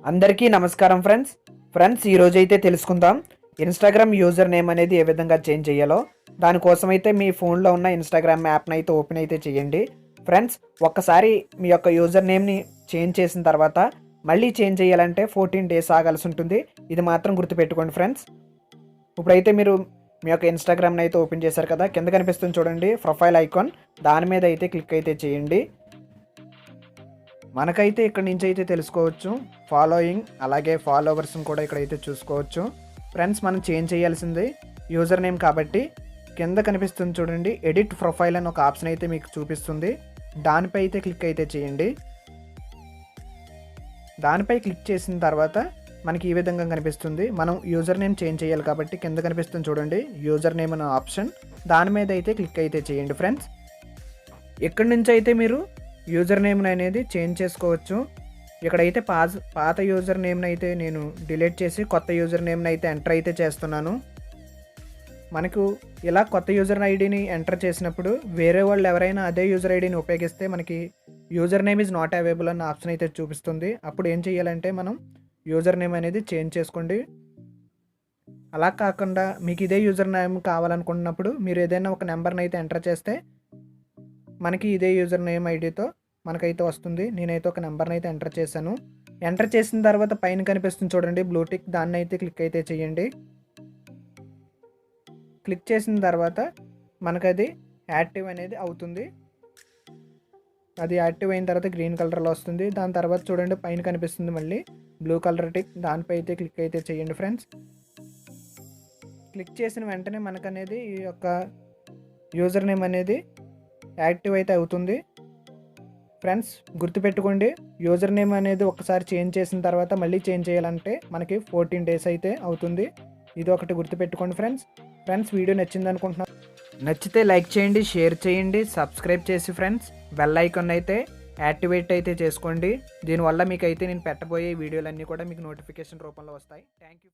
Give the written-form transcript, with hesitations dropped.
అందరికీ నమస్కారం ఫ్రెండ్స్ ఈ రోజు అయితే తెలుసుకుందాం ఇన్స్టాగ్రామ్ యూజర్ నేమ్ అనేది ఏ విధంగా చేంజ్ చేయాలో. దానికోసం అయితే మీ ఫోన్లో ఉన్న ఇన్స్టాగ్రామ్ యాప్ని అయితే ఓపెన్ అయితే చేయండి. ఫ్రెండ్స్ ఒక్కసారి మీ యొక్క యూజర్ నేమ్ని చేంజ్ చేసిన తర్వాత మళ్ళీ చేంజ్ చేయాలంటే 14 days ఆగాల్సి ఉంటుంది. ఇది మాత్రం గుర్తుపెట్టుకోండి ఫ్రెండ్స్. ఇప్పుడైతే మీరు మీ యొక్క ఇన్స్టాగ్రామ్ని అయితే ఓపెన్ చేశారు కదా, కింద కనిపిస్తుంది చూడండి ప్రొఫైల్ ఐకాన్, దాని మీద అయితే క్లిక్ అయితే చేయండి. మనకైతే ఇక్కడ నుంచి అయితే తెలుసుకోవచ్చు ఫాలోయింగ్, అలాగే ఫాలోవర్స్ని కూడా ఇక్కడైతే చూసుకోవచ్చు. ఫ్రెండ్స్ మనం చేంజ్ చేయాల్సింది యూజర్ నేమ్ కాబట్టి కింద కనిపిస్తుంది చూడండి ఎడిట్ ప్రొఫైల్ అని ఒక ఆప్షన్ అయితే మీకు చూపిస్తుంది. దానిపై అయితే క్లిక్ అయితే చేయండి. దానిపై క్లిక్ చేసిన తర్వాత మనకి ఈ విధంగా కనిపిస్తుంది. మనం యూజర్ నేమ్ చేంజ్ చేయాలి కాబట్టి కింద కనిపిస్తుంది చూడండి యూజర్ నేమ్ అనే ఆప్షన్, దాని మీద అయితే క్లిక్ అయితే చేయండి. ఫ్రెండ్స్ ఇక్కడి నుంచి అయితే మీరు యూజర్ నేమ్ని అనేది చేంజ్ చేసుకోవచ్చు. ఇక్కడైతే పాత యూజర్ నేమ్ని అయితే నేను డిలీట్ చేసి కొత్త యూజర్ నేమ్ని అయితే ఎంటర్ అయితే చేస్తున్నాను. మనకు ఇలా కొత్త యూజర్ ఐడిని ఎంటర్ చేసినప్పుడు వేరే వాళ్ళు ఎవరైనా అదే యూజర్ ఐడిని ఉపయోగిస్తే మనకి user name is not available అన్న ఆప్షన్ అయితే చూపిస్తుంది. అప్పుడు ఏం చేయాలంటే మనం యూజర్ నేమ్ అనేది చేంజ్ చేసుకోండి. అలా కాకుండా మీకు ఇదే యూజర్ నేమ్ కావాలనుకున్నప్పుడు మీరు ఏదైనా ఒక నెంబర్ని అయితే ఎంటర్ చేస్తే మనకి ఇదే యూజర్ నేమ్ ఐడితో మనకైతే వస్తుంది. నేనైతే ఒక నెంబర్ని అయితే ఎంటర్ చేశాను. ఎంటర్ చేసిన తర్వాత పైన కనిపిస్తుంది చూడండి బ్లూ టిక్, దాన్ని అయితే క్లిక్ అయితే చేయండి. క్లిక్ చేసిన తర్వాత మనకు అది యాక్టివ్ అనేది అవుతుంది. అది యాక్టివ్ అయిన తర్వాత గ్రీన్ కలర్లో వస్తుంది. దాని తర్వాత చూడండి పైన కనిపిస్తుంది మళ్ళీ బ్లూ కలర్ టిక్, దానిపై అయితే క్లిక్ అయితే చేయండి. ఫ్రెండ్స్ క్లిక్ చేసిన వెంటనే మనకు అనేది ఈ యొక్క యూజర్ నేమ్ అనేది యాక్టివ్ అయితే అవుతుంది. ఫ్రెండ్స్ గుర్తుపెట్టుకోండి యూజర్ నేమ్ అనేది ఒకసారి చేంజ్ చేసిన తర్వాత మళ్ళీ చేంజ్ చేయాలంటే మనకి 14 days అయితే అవుతుంది. ఇది ఒకటి గుర్తుపెట్టుకోండి ఫ్రెండ్స్ వీడియో నచ్చింది అనుకుంటున్నాను. నచ్చితే లైక్ చేయండి, షేర్ చేయండి, సబ్స్క్రైబ్ చేసి ఫ్రెండ్స్ బెల్ ఐకాన్ అయితే యాక్టివేట్ అయితే చేసుకోండి. దీనివల్ల మీకు అయితే నేను పెట్టబోయే వీడియోలన్నీ కూడా మీకు నోటిఫికేషన్ రూపంలో వస్తాయి. Thank you.